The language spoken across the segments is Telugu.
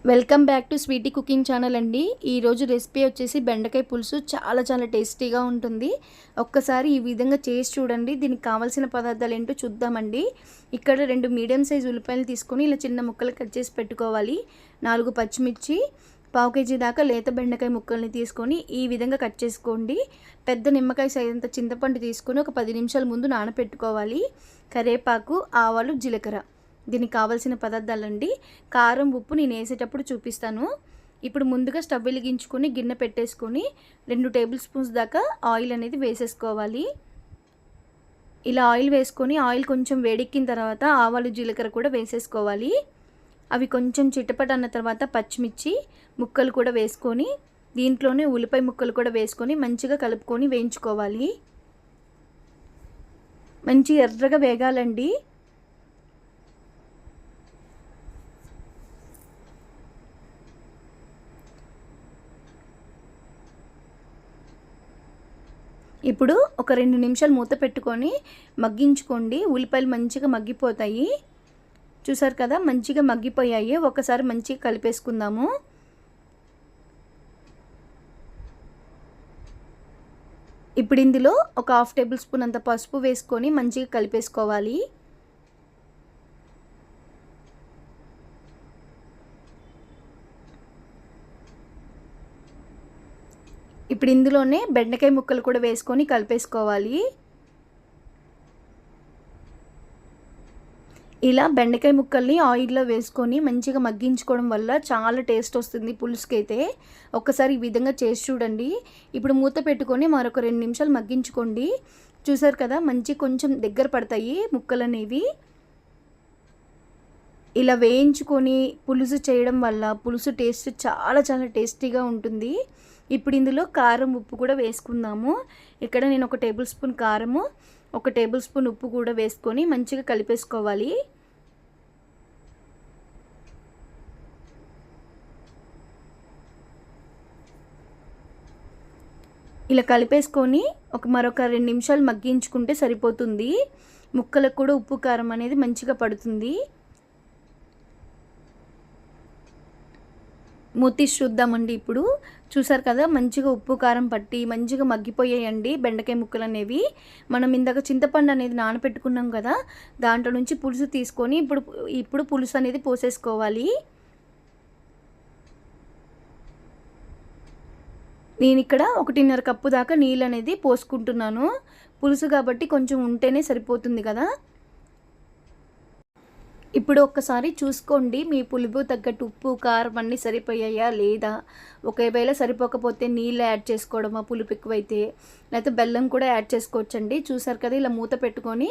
Welcome back to sweety cooking channel అండి. ఈరోజు రెసిపీ వచ్చేసి బెండకాయ పులుసు. చాలా టేస్టీగా ఉంటుంది. ఒక్కసారి ఈ విధంగా చేసి చూడండి. దీనికి కావాల్సిన పదార్థాలు ఏంటో చూద్దామండి. ఇక్కడ 2 మీడియం సైజ్ ఉల్లిపాయలు తీసుకొని ఇలా చిన్న ముక్కలు కట్ చేసి పెట్టుకోవాలి. 4 పచ్చిమిర్చి, పావు కేజీ దాకా లేత బెండకాయ ముక్కల్ని తీసుకొని ఈ విధంగా కట్ చేసుకోండి. పెద్ద నిమ్మకాయ సైజ్ అంత చింతపండు తీసుకొని ఒక 10 నిమిషాల ముందు నానబెట్టుకోవాలి. కరివేపాకు, ఆవాలు, జీలకర్ర. దీనికి కావాల్సిన పదార్థాలండి. కారం, ఉప్పు నేను వేసేటప్పుడు చూపిస్తాను. ఇప్పుడు ముందుగా స్టవ్ వెలిగించుకొని గిన్నె పెట్టేసుకొని 2 టేబుల్ స్పూన్స్ దాకా ఆయిల్ అనేది వేసేసుకోవాలి. ఇలా ఆయిల్ వేసుకొని ఆయిల్ కొంచెం వేడెక్కిన తర్వాత ఆవాలు, జీలకర్ర కూడా వేసేసుకోవాలి. అవి కొంచెం చిటపట అన్న తర్వాత పచ్చిమిర్చి ముక్కలు కూడా వేసుకొని దీంట్లోనే ఉల్లిపాయ ముక్కలు కూడా వేసుకొని మంచిగా కలుపుకొని వేయించుకోవాలి. మంచి ఎర్రగా వేగాలండి. ఇప్పుడు ఒక 2 నిమిషాలు మూత పెట్టుకొని మగ్గించుకోండి. ఉల్లిపాయలు మంచిగా మగ్గిపోతాయి. చూసారు కదా, మంచిగా మగ్గిపోయాయి. ఒకసారి మంచిగా కలిపేసుకుందాము. ఇప్పుడు ఇందులో ఒక 1/2 టేబుల్ స్పూన్ అంత పసుపు వేసుకొని మంచిగా కలిపేసుకోవాలి. ఇప్పుడు ఇందులోనే బెండకాయ ముక్కలు కూడా వేసుకొని కలిపేసుకోవాలి. ఇలా బెండకాయ ముక్కల్ని ఆయిల్లో వేసుకొని మంచిగా మగ్గించుకోవడం వల్ల చాలా టేస్ట్ వస్తుంది పులుసుకైతే. ఒక్కసారి ఈ విధంగా చేసి చూడండి. ఇప్పుడు మూత పెట్టుకొని మరొక 2 నిమిషాలు మగ్గించుకోండి. చూసారు కదా, మంచి కొంచెం దగ్గర పడతాయి ముక్కలు అనేవి. ఇలా వేయించుకొని పులుసు చేయడం వల్ల పులుసు టేస్ట్ చాలా టేస్టీగా ఉంటుంది. ఇప్పుడు ఇందులో కారం, ఉప్పు కూడా వేసుకుందాము. ఇక్కడ నేను 1 టేబుల్ స్పూన్ కారము, 1 టేబుల్ స్పూన్ ఉప్పు కూడా వేసుకొని మంచిగా కలిపేసుకోవాలి. ఇలా కలిపేసుకొని మరొక 2 నిమిషాలు మగ్గించుకుంటే సరిపోతుంది. ముక్కలకు కూడా ఉప్పు, కారం అనేది మంచిగా పడుతుంది. మూతి చూద్దామండి. ఇప్పుడు చూసారు కదా, మంచిగా ఉప్పు, కారం పట్టి మంచిగా మగ్గిపోయాయండి బెండకాయ ముక్కలు అనేవి. మనం ఇందాక చింతపండు అనేది నానబెట్టుకున్నాం కదా, దాంట్లో నుంచి పులుసు తీసుకొని ఇప్పుడు పులుసు అనేది పోసేసుకోవాలి. నేను ఇక్కడ 1.5 కప్పు దాకా నీళ్ళు అనేది పోసుకుంటున్నాను. పులుసు కాబట్టి కొంచెం ఉంటేనే సరిపోతుంది కదా. ఇప్పుడు ఒక్కసారి చూసుకోండి, మీ పులుపు తగ్గట్టు ఉప్పు, కారం అన్నీ సరిపోయాయా లేదా. ఒకవేళ సరిపోకపోతే నీళ్ళు యాడ్ చేసుకోవడమా, పులుపు ఎక్కువైతే, లేకపోతే బెల్లం కూడా యాడ్ చేసుకోవచ్చండి. చూసారు కదా, ఇలా మూత పెట్టుకొని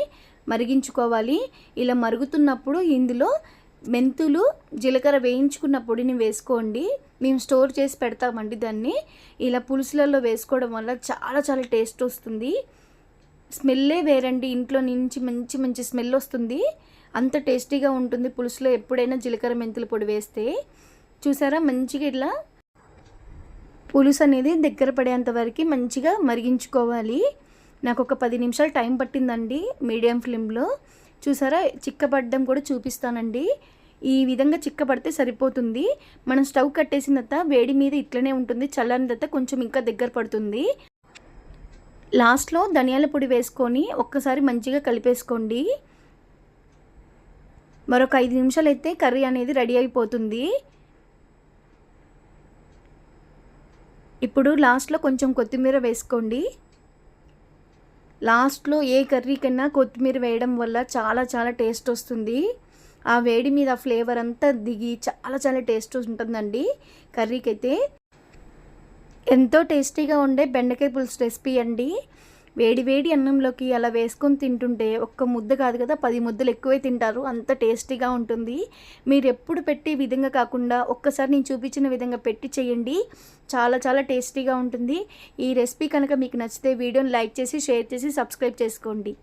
మరిగించుకోవాలి. ఇలా మరుగుతున్నప్పుడు ఇందులో మెంతులు, జీలకర్ర వేయించుకున్న పొడిని వేసుకోండి. మేము స్టోర్ చేసి పెడతామండి దాన్ని. ఇలా పులుసులలో వేసుకోవడం వల్ల చాలా టేస్ట్ వస్తుంది. స్మెల్లే వేరండి. ఇంట్లో నుంచి మంచి స్మెల్ వస్తుంది. అంత టేస్టీగా ఉంటుంది పులుసులో ఎప్పుడైనా జీలకర్ర, మెంతుల పొడి వేస్తే. చూసారా, మంచిగా ఇట్లా పులుసు అనేది దగ్గర పడేంత వరకు మంచిగా మరిగించుకోవాలి. నాకు ఒక 10 నిమిషాలు టైం పట్టిందండి మీడియం ఫ్లేమ్లో. చూసారా, చిక్కబడ్డం కూడా చూపిస్తానండి. ఈ విధంగా చిక్కబడితే సరిపోతుంది. మనం స్టవ్ కట్టేసిన తర్వాత వేడి మీద ఇట్లనే ఉంటుంది. చల్లని తర్వాత కొంచెం ఇంకా దగ్గర పడుతుంది. లాస్ట్లో ధనియాల పొడి వేసుకొని ఒక్కసారి మంచిగా కలిపేసుకోండి. మరొక 5 నిమిషాలు అయితే కర్రీ అనేది రెడీ అయిపోతుంది. ఇప్పుడు లాస్ట్లో కొంచెం కొత్తిమీర వేసుకోండి. లాస్ట్లో ఏ కర్రీకైనా కొత్తిమీర వేయడం వల్ల చాలా టేస్ట్ వస్తుంది. ఆ వేడి మీద ఫ్లేవర్ అంతా దిగి చాలా టేస్ట్ ఉంటుందండి కర్రీకి అయితే. ఎంతో టేస్టీగా ఉండే బెండకాయ పులుసు రెసిపీ అండి. వేడి అన్నంలోకి అలా వేసుకొని తింటుంటే ఒక్క ముద్ద కాదు కదా, 10 ముద్దలు ఎక్కువే తింటారు. అంత టేస్టీగా ఉంటుంది. మీరు ఎప్పుడు పెట్టి విధంగా కాకుండా ఒక్కసారి నేను చూపించిన విధంగా పెట్టి చేయండి. చాలా టేస్టీగా ఉంటుంది. ఈ రెసిపీ కనుక మీకు నచ్చితే వీడియోని లైక్ చేసి, షేర్ చేసి, సబ్స్క్రైబ్ చేసుకోండి.